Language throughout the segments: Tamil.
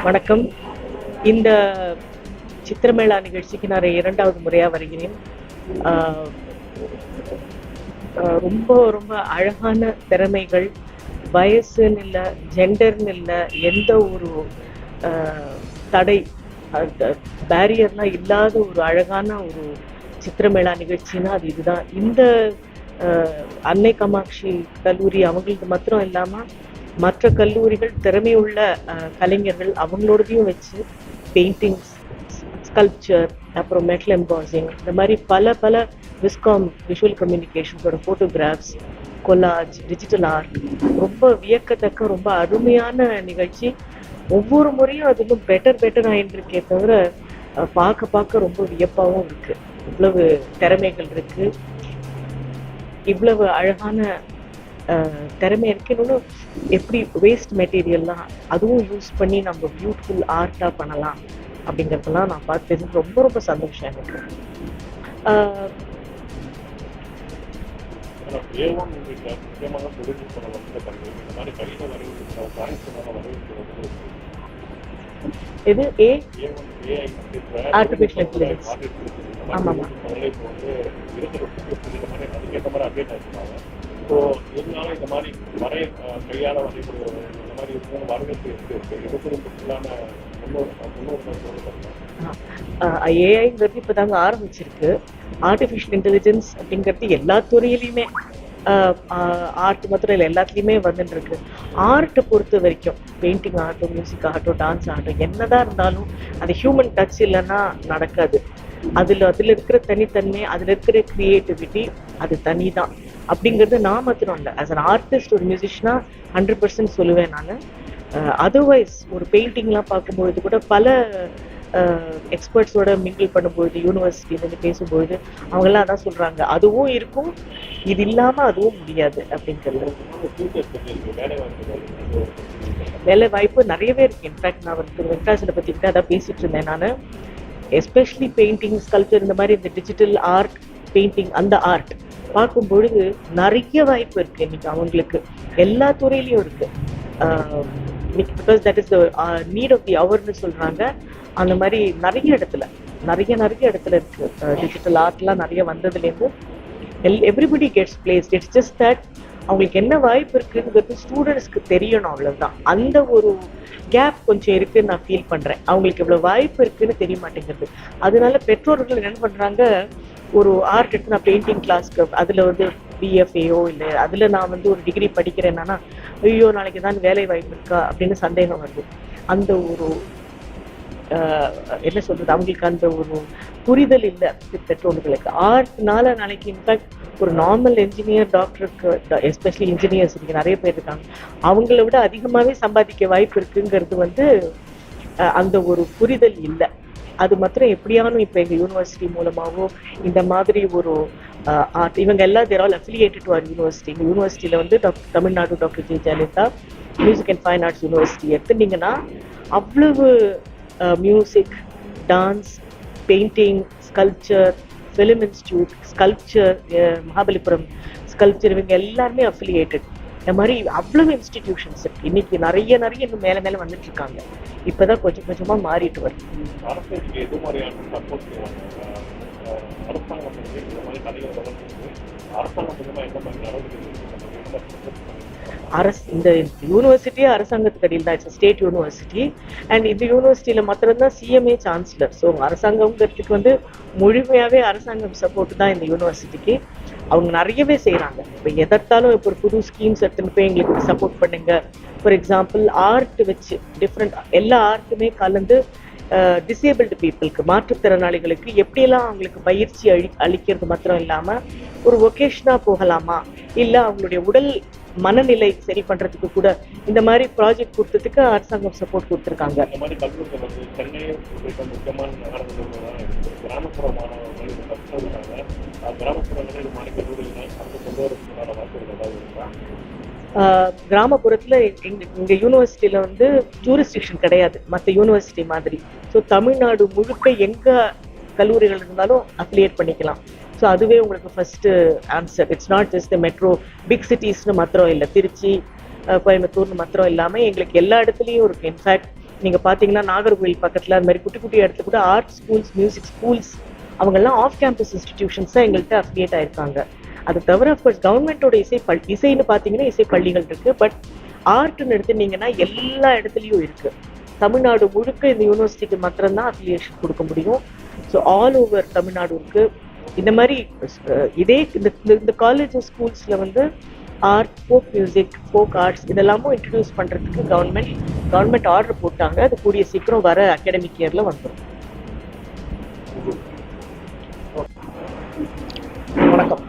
வணக்கம். இந்த சித்திரமேளா நிகழ்ச்சிக்கு நான் 2வது முறையா வருகிறேன். ஆஹ் ரொம்ப ரொம்ப அழகான திறமைகள், வயசுன்னு இல்லை, ஜெண்டர்னு இல்லை, எந்த ஒரு ஆஹ் தடை பேரியர்லாம் இல்லாத ஒரு அழகான ஒரு சித்திரமேளா நிகழ்ச்சின்னா அது இதுதான். இந்த அன்னை காமாட்சி கல்லூரி அவங்களுக்கு மாத்திரம் இல்லாமல் மற்ற கல்லூரிகள் திறமையுள்ள கலைஞர்கள் அவங்களோடதையும் வச்சு பெயிண்டிங்ஸ், ஸ்கல்ப்சர், அப்புறம் மெட்டல் எம்பாசிங், இந்த மாதிரி பல பல விஸ்காம் விஷுவல் கம்யூனிகேஷன்ஸோட ஃபோட்டோகிராஃப்ஸ், கொலாஜ், டிஜிட்டல் ஆர்ட், ரொம்ப வியக்கத்தக்க ரொம்ப அருமையான நிகழ்ச்சி. ஒவ்வொரு முறையும் அது இன்னும் பெட்டர் ஆகிட்டு இருக்கே தவிர பார்க்க பார்க்க ரொம்ப வியப்பாகவும் இருக்கு. இவ்வளவு திறமைகள் இருக்கு, இவ்வளவு அழகான திறமை இருக்கு. இன்னொன்று எப்படி வேஸ்ட் மெட்டீரியல்லாம் அதுவும் யூஸ் பண்ணி நம்ம பியூட்டிஃபுல் ஆர்ட்டாக பண்ணலாம் அப்படிங்கிறதெல்லாம் நான் பார்த்தது ரொம்ப ரொம்ப சந்தோஷம் எனக்கு. இது ஆர்டிஃபிஷியல் இன்டெலிஜென்ஸ். ஆமாம். ஸோ இருந்தாலும் இந்த மாதிரி வரைய கையாள வரைக்கூடிய இந்த மாதிரி 3 வருடத்துக்கு எடுக்கிறதுக்குள்ளான ஏஐங்கிறது இப்போ தாங்க ஆரம்பிச்சிருக்கு. ஆர்டிஃபிஷியல் இன்டெலிஜென்ஸ் அப்படிங்கிறது எல்லா துறையிலையுமே, ஆர்ட் மாத்திரம் இல்லை, எல்லாத்துலேயுமே வந்துட்டு இருக்கு. ஆர்ட்டை பொறுத்த வரைக்கும் பெயிண்டிங் ஆகட்டும், மியூசிக் ஆகட்டும், டான்ஸ் ஆகட்டும், என்னதான் இருந்தாலும் அது ஹியூமன் டச் இல்லைன்னா நடக்காது. அதில் இருக்கிற தனித்தன்மை, அதில் இருக்கிற கிரியேட்டிவிட்டி அது தனி தான் அப்படிங்கிறது நான் மாத்திரம் இல்லை, ஆஸ் அன் ஆர்டிஸ்ட் ஒரு மியூசிஷியனா 100% சொல்லுவேன் நான். அதர்வைஸ் ஒரு பெயிண்டிங்லாம் பார்க்கும்பொழுது கூட பல எக்ஸ்பர்ட்ஸோட மிங்கிள் பண்ணும்பொழுது, யூனிவர்சிட்டியிலேருந்து பேசும்பொழுது அவங்கெல்லாம் அதான் சொல்கிறாங்க, அதுவும் இருக்கும், இது இல்லாமல் அதுவும் முடியாது அப்படிங்கிறது. வேலை வாய்ப்பு நிறையவே இருக்குது. இன்ஃபேக்ட் நான் வெங்கடாஜனை பற்றி கிட்ட அதான் பேசிகிட்டு இருந்தேன் நான். எஸ்பெஷலி பெயிண்டிங், ஸ்கல்ப்சர், இந்த மாதிரி இந்த டிஜிட்டல் ஆர்ட், பெயிண்டிங், அந்த ஆர்ட் பார்க்கும் பொழுது நிறைய வாய்ப்பு இருக்கு இன்னைக்கு அவங்களுக்கு. எல்லா துறையிலையும் இருக்கு. Because that is the need of the அவர்னு சொல்றாங்க. அந்த மாதிரி நிறைய இடத்துல இருக்கு. டிஜிட்டல் ஆர்ட்லாம் நிறைய வந்ததுலேருந்து everybody gets placed. It's just that அவங்களுக்கு என்ன வாய்ப்பு இருக்குங்கிறது ஸ்டூடெண்ட்ஸ்க்கு தெரியணும், அவ்வளவுதான். அந்த ஒரு கேப் கொஞ்சம் இருக்குன்னு நான் ஃபீல் பண்றேன். அவங்களுக்கு இவ்வளவு வாய்ப்பு இருக்குன்னு தெரிய மாட்டேங்கிறது. அதனால பெற்றோர்கள் என்ன பண்றாங்க, ஒரு ஆர்ட் எடுத்து நான் பெயிண்டிங் கிளாஸ்க்கு அதில் பிஎஃப்ஏஓ இல்லை அதில் நான் ஒரு டிகிரி படிக்கிறேன்னா, ஐயோ நாளைக்கு தான் வேலை வாய்ப்பு இருக்கா அப்படின்னு சந்தேகம் வருது. அந்த ஒரு என்ன சொல்றது, அவங்களுக்கு அந்த ஒரு புரிதல் இல்லை பெற்றோர்களுக்கு. ஆர்ட்னால நாளைக்கு இன்ஃபேக்ட் ஒரு நார்மல் என்ஜினியர், டாக்டருக்கு, எஸ்பெஷலி இன்ஜினியர்ஸ் இருக்கு நிறைய பேர் இருக்காங்க, அவங்கள விட அதிகமாகவே சம்பாதிக்க வாய்ப்பு இருக்குங்கிறது அந்த ஒரு புரிதல் இல்லை. அது மாத்திரம் எப்படியானும் இப்போ எங்கள் யூனிவர்சிட்டி மூலமாகவோ இந்த மாதிரி ஒரு ஆர்ட், இவங்க எல்லாம் they're all affiliated to our university. எங்கள் யூனிவர்சிட்டியில் Tamil Nadu doctor J Jayalalithaa music and fine arts university எடுத்துட்டீங்கன்னா அவ்வளவு music, dance, painting, sculpture, film institute, sculpture, Mahabalipuram sculpture, இவங்க எல்லாருமே அஃபிலியேட்டட். இந்த மாதிரி அவ்வளவு இன்ஸ்டிடியூஷன்ஸ் இருக்கு. இன்னைக்கு நிறைய இன்னும் மேலே வந்துட்டு இருக்காங்க. இப்பதான் கொஞ்சம் கொஞ்சமா மாறிட்டு வருது. இந்த யூனிவர்சிட்டியே அரசாங்கத்துக்கு அடியில் தான். It's state university. அண்ட் இந்த யூனிவர்சிட்டியில மாத்திரம்தான் சிஎம்ஏ சான்சலர். ஸோ அரசாங்கம்ங்கிறதுக்கு முழுமையாவே அரசாங்கம் சப்போர்ட் தான் இந்த யூனிவர்சிட்டிக்கு. அவங்க நிறையவே செய்யறாங்க. இப்போ எதற்காலும் இப்போ ஒரு புது ஸ்கீம்ஸ் எடுத்துன்னு போய் எங்களுக்கு சப்போர்ட் பண்ணுங்க. ஃபார் எக்ஸாம்பிள் ஆர்ட் வச்சு டிஃப்ரெண்ட் எல்லா ஆர்ட்டுமே கலந்து டிசேபிள்டு பீப்புளுக்கு, மாற்றுத்திறனாளிகளுக்கு எப்படியெல்லாம் அவங்களுக்கு பயிற்சி அளிக்கிறது மாத்திரம் இல்லாமல் ஒரு ஒகேஷனாக போகலாமா, இல்லை அவங்களுடைய உடல் மனநிலை சரி பண்றதுக்கு கூட இந்த மாதிரி ப்ராஜெக்ட் கொடுத்ததுக்கு அரசாங்கம் சப்போர்ட் கொடுத்துருக்காங்க. கிராமப்புறத்துல எங்க யூனிவர்சிட்டியில ஜூரிஸ்டிக்ஷன் கிடையாது மற்ற யூனிவர்சிட்டி மாதிரி. ஸோ தமிழ்நாடு முழுக்க எங்க கல்லூரிகள் இருந்தாலும் அஃபிலியேட் பண்ணிக்கலாம். ஸோ அதுவே உங்களுக்கு first answer. It's not just the metro big சிட்டிஸ்னு மாத்திரம் இல்லை, திருச்சி, கோயம்புத்தூர்னு மாத்திரம் இல்லாமல் எங்களுக்கு எல்லா இடத்துலையும் இருக்கு. இன்ஃபேக்ட் நீங்க பாத்தீங்கன்னா நாகர்கோவில் பக்கத்துல அது மாதிரி குட்டி குட்டி இடத்துல கூட ஆர்ட் ஸ்கூல்ஸ், மியூசிக் ஸ்கூல்ஸ் அவங்கெல்லாம் ஆஃப் கேம்பஸ் இன்ஸ்டிடியூஷன்ஸ் தான் எங்கள்கிட்ட அஃபிலியேட் ஆயிருக்காங்க. அது தவிர அஃப்கோர்ஸ் கவர்மெண்டோட இசைன்னு பாத்தீங்கன்னா இசை பள்ளிகள் இருக்கு. பட் ஆர்ட்னு எடுத்துட்டீங்கன்னா எல்லா இடத்துலயும் இருக்கு. தமிழ்நாடு முழுக்க இந்த யூனிவர்சிட்டிக்கு மாத்திரம்தான் அஃபிலியேஷன் கொடுக்க முடியும். ஸோ ஆல் ஓவர் தமிழ்நாடு இருக்கு. இந்த மாதிரி இதே இந்த காலேஜ் ஸ்கூல்ஸ்ல வந்து art, folk music, folk arts இதெல்லாமும் இன்ட்ரடியூஸ் பண்றதுக்கு கவர்மெண்ட் ஆர்டர் போட்டாங்க. அது கூடிய சீக்கிரம் வர அகாடமிக் இயர்ல வந்துடும். வணக்கம்.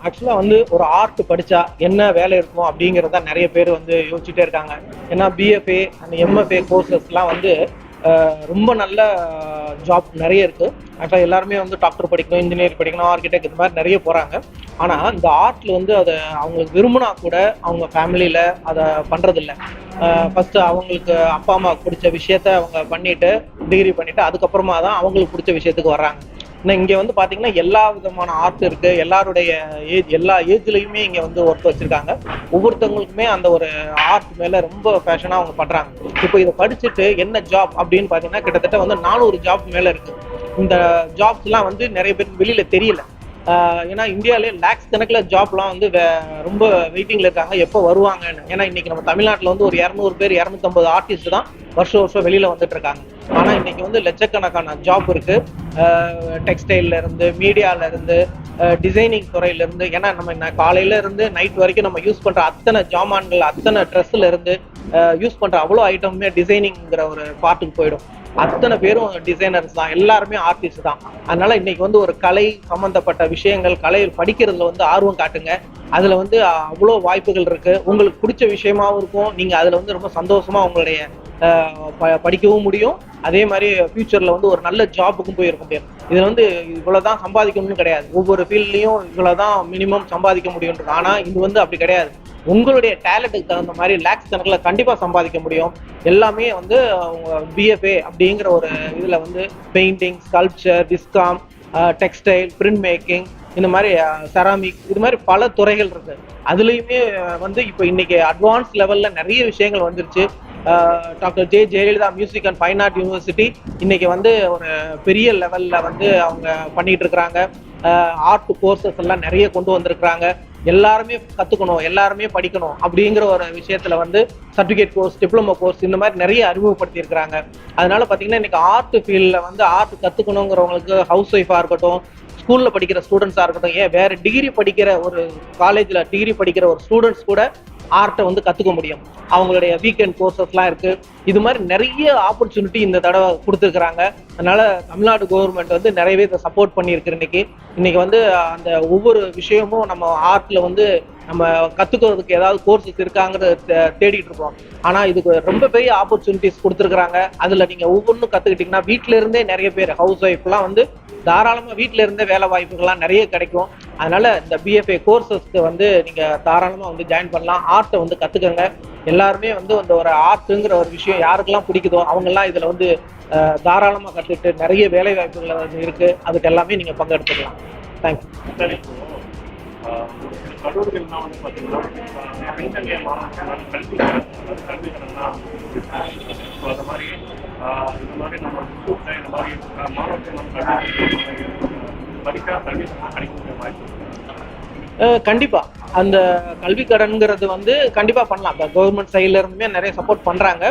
ஆக்சுவலாக வந்து ஒரு ஆர்ட் படித்தா என்ன வேலை இருக்கும் அப்படிங்கிறத நிறைய பேர் வந்து யோசிச்சுட்டே இருக்காங்க. ஏன்னா பிஎஃப்ஏ அந்த எம்எஃப்ஏ கோர்சஸ்லாம் வந்து ரொம்ப நல்ல ஜாப் நிறைய இருக்குது. ஆக்சுவலாக எல்லாருமே வந்து டாக்டர் படிக்கணும், இன்ஜினியர் படிக்கணும், ஆர்கிடெக்ட் இது மாதிரி நிறைய போகிறாங்க. ஆனால் இந்த ஆர்ட்டில் வந்து அதை அவங்களுக்கு விரும்பினா கூட அவங்க ஃபேமிலியில் அதை பண்ணுறதில்ல. ஃபஸ்ட்டு அவங்களுக்கு அப்பா அம்மாவுக்கு பிடிச்ச விஷயத்த அவங்க பண்ணிவிட்டு டிகிரி பண்ணிவிட்டு அதுக்கப்புறமா தான் அவங்களுக்கு பிடிச்ச விஷயத்துக்கு வர்றாங்க. இன்னும் இங்கே வந்து பார்த்தீங்கன்னா எல்லா விதமான ஆர்ட் இருக்குது. எல்லாருடைய எல்லா ஏஜ்லேயுமே இங்கே வந்து ஒர்க் வச்சுருக்காங்க. ஒவ்வொருத்தவங்களுக்குமே அந்த ஒரு ஆர்ட் மேலே ரொம்ப பேஷனாக அவங்க பண்ணுறாங்க. இப்போ இதை படிச்சுட்டு என்ன ஜாப் அப்படின்னு பார்த்தீங்கன்னா கிட்டத்தட்ட வந்து 400 ஜாப் மேலே இருக்குது. இந்த ஜாப்ஸ்லாம் வந்து நிறைய பேருக்கு வெளியில் தெரியல. ஏன்னா இந்தியாவிலே லேக்ஸ் கணக்கில் ஜாப்லாம் வந்து ரொம்ப வெயிட்டிங்கில் இருக்காங்க எப்போ வருவாங்கன்னு. ஏன்னா இன்றைக்கி நம்ம தமிழ்நாட்டில் வந்து ஒரு 200 பேர் 250 ஆர்டிஸ்ட் தான் வருஷம் வெளியில் வந்துட்டு இருக்காங்க. ஆனால் இன்றைக்கி வந்து லட்சக்கணக்கான ஜாப் இருக்குது. டெக்ஸ்டைல்லேருந்து, மீடியாவிலேருந்து, டிசைனிங் துறையிலேருந்து. ஏன்னா நம்ம காலையில இருந்து நைட் வரைக்கும் நம்ம யூஸ் பண்ணுற அத்தனை ஜாமான்கள், அத்தனை ட்ரெஸ்ஸில் யூஸ் பண்ணுற அவ்வளோ ஐட்டமுமே டிசைனிங்கிற ஒரு பார்ட்டுக்கு போயிடும். அத்தனை பேரும் டிசைனர்ஸ் தான், எல்லாருமே ஆர்டிஸ்ட் தான். அதனால இன்னைக்கு வந்து ஒரு கலை சம்பந்தப்பட்ட விஷயங்கள், கலை படிக்கிறதுல வந்து ஆர்வம் காட்டுங்க. அதுல வந்து அவ்வளோ வாய்ப்புகள் இருக்கு. உங்களுக்கு பிடிச்ச விஷயமாவும் இருக்கும். நீங்க அதுல வந்து ரொம்ப சந்தோஷமா உங்களுடைய படிக்கவும் முடியும். அதே மாதிரி ஃபியூச்சர்ல வந்து ஒரு நல்ல ஜாபுக்கும் போயிருக்க முடியும். இதுல வந்து இவ்வளவுதான் சம்பாதிக்கணும்னு கிடையாது. ஒவ்வொரு ஃபீல்ட்லயும் இவ்வளவுதான் மினிமம் சம்பாதிக்க முடியும்ன்றது. ஆனா இது வந்து அப்படி கிடையாது. உங்களுடைய டேலண்ட்டுக்கு தகுந்த மாதிரி லேக்ஸ் கணக்கில் கண்டிப்பா சம்பாதிக்க முடியும். எல்லாமே வந்து பிஎஃப்ஏ அப்படிங்கிற ஒரு இதுல வந்து painting, sculpture, DISCOM, textile, print making, இந்த மாதிரி செராமிக், இது மாதிரி பல துறைகள் இருக்கு. அதுலயுமே வந்து இப்போ இன்னைக்கு அட்வான்ஸ் லெவல்ல நிறைய விஷயங்கள் வந்துருச்சு. Doctor J Jayalalithaa music and fine art university இன்னைக்கு வந்து ஒரு பெரிய லெவல்ல வந்து அவங்க பண்ணிட்டு இருக்கிறாங்க. ஆர்ட் கோர்சஸ் எல்லாம் நிறைய கொண்டு வந்திருக்கிறாங்க. எல்லாருமே கத்துக்கணும், எல்லாருமே படிக்கணும் அப்படிங்கிற ஒரு விஷயத்துல வந்து சர்டிபிகேட் கோர்ஸ், டிப்ளமோ கோர்ஸ் இந்த மாதிரி நிறைய அறிமுகப்படுத்தி இருக்கிறாங்க. அதனால பாத்தீங்கன்னா இன்னைக்கு ஆர்ட் ஃபீல்ட்ல வந்து ஆர்ட் கத்துக்கணுங்கிறவங்களுக்கு ஹவுஸ் ஒய்ஃபா இருக்கட்டும், ஸ்கூல்ல படிக்கிற ஸ்டூடெண்ட்ஸா இருக்கட்டும், ஏன் வேற டிகிரி படிக்கிற ஒரு காலேஜ்ல டிகிரி படிக்கிற ஒரு ஸ்டூடெண்ட்ஸ் கூட ஆர்ட்டை வந்து கத்துக்க முடியும். அவங்களுடைய வீக்கெண்ட் கோர்சஸ்லாம் இருக்கு. இது மாதிரி நிறைய ஆப்பர்ச்சுனிட்டி இந்த தடவை கொடுத்துருக்குறாங்க. அதனால தமிழ்நாடு கவர்மெண்ட் வந்து நிறையவே இதை சப்போர்ட் பண்ணியிருக்கு. இன்னைக்கு வந்து அந்த ஒவ்வொரு விஷயமும் நம்ம ஆர்ட்ல வந்து நம்ம கத்துக்கிறதுக்கு ஏதாவது கோர்சஸ் இருக்காங்கிறத தேடிட்டு இருக்கோம். ஆனா இதுக்கு ரொம்ப பெரிய ஆப்பர்ச்சுனிட்டிஸ் கொடுத்துருக்குறாங்க. அதுல நீங்க ஒவ்வொன்றும் கத்துக்கிட்டீங்கன்னா வீட்டுல இருந்தே நிறைய பேர் ஹவுஸ் ஒய்ஃப்லாம் வந்து தாராளமா வீட்டுல இருந்தே வேலை வாய்ப்புகள்லாம் நிறைய கிடைக்கும். அதனால இந்த பிஎஃப்ஏ கோர்சஸ்க்கு வந்து நீங்க தாராளமா வந்து ஜாயின் பண்ணலாம். ஆர்ட்டை வந்து கத்துக்கங்க. எல்லாருமே வந்து அந்த ஒரு ஆர்ட்டுங்கிற ஒரு விஷயம் யாருக்கெல்லாம் பிடிக்குதோ அவங்கெல்லாம் இதுல வந்து தாராளமா கத்துக்கிட்டு நிறைய வேலை வாய்ப்புகள் இருக்கு. அதுக்கு எல்லாமே நீங்க பங்கெடுத்துக்கலாம். தேங்க்யூ. கல்லூரிகள்லாம் வந்து பார்த்தீங்கன்னா பின்தங்கிய மாணவர்கள் கல்வி கடனா அந்த மாதிரி இந்த மாதிரி நம்ம ஸ்கூல்ல இந்த மாதிரி மாணவர்கள் படிக்க கல்வி கிடைக்கக்கூடிய வாய்ப்பு கண்டிப்பா அந்த கல்வி கடன்ங்கிறது வந்து கண்டிப்பா பண்ணலாம். இப்போ கவர்மெண்ட் சைட்ல இருந்துமே நிறைய சப்போர்ட் பண்றாங்க.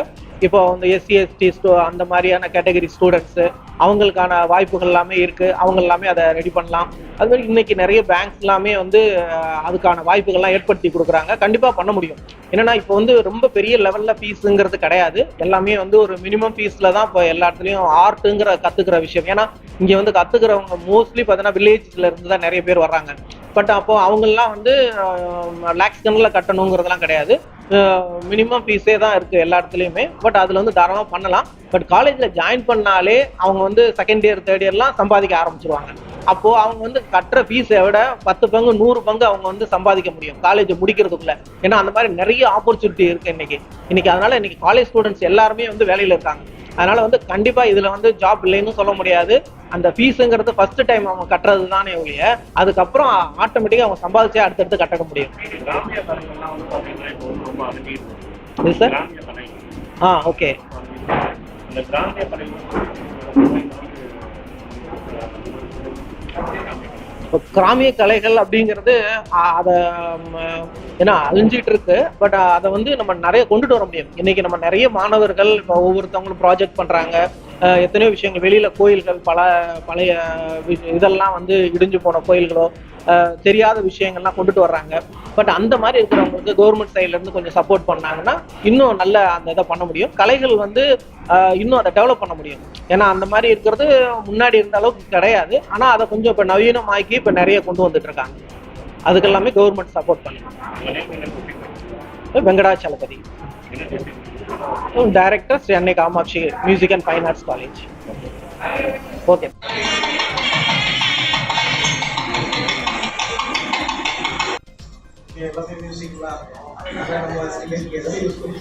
இப்போ வந்து எஸ்சி எஸ்டி அந்த மாதிரியான கேட்டகரி ஸ்டூடெண்ட்ஸு அவங்களுக்கான வாய்ப்புகள் எல்லாமே இருக்கு. அவங்க எல்லாமே அதை ரெடி பண்ணலாம். அது மாதிரி இன்னைக்கு நிறைய பேங்க்ஸ் எல்லாமே வந்து அதுக்கான வாய்ப்புகள்லாம் ஏற்படுத்தி கொடுக்குறாங்க. கண்டிப்பா பண்ண முடியும். என்னன்னா இப்போ வந்து ரொம்ப பெரிய லெவல்ல ஃபீஸுங்கிறது கிடையாது. எல்லாமே வந்து ஒரு மினிமம் ஃபீஸ்ல தான் இப்போ எல்லா இடத்துலையும் ஆர்ட்டுங்கிற கத்துக்கிற விஷயம். ஏன்னா இங்க வந்து கத்துக்கிறவங்க மோஸ்ட்லி பார்த்தீங்கன்னா வில்லேஜ்ல இருந்து தான் நிறைய பேர் வர்றாங்க. பட் அப்போ அவங்கெல்லாம் வந்து லேக்ஸ் கணக்கில் கட்டணுங்கிறதுலாம் கிடையாது. மினிமம் ஃபீஸே தான் இருக்கு எல்லா இடத்துலையுமே. பட் அதுல வந்து தாராளமாக பண்ணலாம். பட் காலேஜ்ல ஜாயின் பண்ணாலே அவங்க வந்து செகண்ட் இயர் தேர்ட் இயர்லாம் சம்பாதிக்க ஆரம்பிச்சிருவாங்க. அப்போ அவங்க வந்து கட்டுற ஃபீஸை விட 10 பங்கு 100 பங்கு அவங்க வந்து சம்பாதிக்க முடியும் காலேஜ் முடிக்கிறதுக்குள்ள. ஏன்னா அந்த மாதிரி நிறைய ஆப்பர்ச்சுனிட்டி இருக்கு இன்னைக்கு. அதனால இன்னைக்கு காலேஜ் ஸ்டூடெண்ட்ஸ் எல்லாருமே வந்து வேலையில இருக்காங்க. அதனால வந்து கண்டிப்பா இதுல வந்து ஜாப் இல்லைன்னு சொல்ல முடியாது. அந்த ஃபீஸுங்கிறது ஃபர்ஸ்ட் டைம் அவங்க கட்டுறது தானே ஒழிய அதுக்கப்புறம் ஆட்டோமேட்டிக்கா அவங்க சம்பாதிச்சே அடுத்தடுத்து கட்ட முடியும். ஓகே. அந்த கிராமிய கலைகள் இப்போ கிராமிய கலைகள் அப்படிங்கிறது அதை ஏன்னா அழிஞ்சிட்டு இருக்கு. பட் அதை வந்து நம்ம நிறைய கொண்டுட்டு வர முடியும். இன்னைக்கு நம்ம நிறைய மாணவர்கள் இப்போ ஒவ்வொருத்தவங்களும் ப்ராஜெக்ட் பண்றாங்க. எத்தனையோ விஷயங்கள் வெளியில கோயில்கள் பழைய இதெல்லாம் வந்து இடிஞ்சு போன கோயில்களோ தெரியாத விஷயங்கள்லாம் கொண்டுட்டு வர்றாங்க. பட் அந்த மாதிரி இருக்கிறவங்களுக்கு கவர்மெண்ட் சைட்ல இருந்து கொஞ்சம் சப்போர்ட் பண்ணாங்கன்னா இன்னும் நல்ல அந்த இதை பண்ண முடியும். கலைகள் வந்து இன்னும் அதை டெவலப் பண்ண முடியும். ஏன்னா அந்த மாதிரி இருக்கிறது முன்னாடி இருந்த அளவுக்கு கிடையாது. ஆனால் அதை கொஞ்சம் இப்போ நவீனமாக்கி இப்போ நிறைய கொண்டு வந்துட்டு இருக்காங்க. அதுக்கெல்லாமே கவர்மெண்ட் சப்போர்ட் பண்ணுங்க. Venkatachalapathy, director Sri Annai Kamakshi music and fine arts college. Okay. எல்லாமே மியூசிக்லாம் இருக்கும். அதெல்லாம் நம்ம ஸ்கில்லுக்கு எதாவது யூஸ் பண்ணி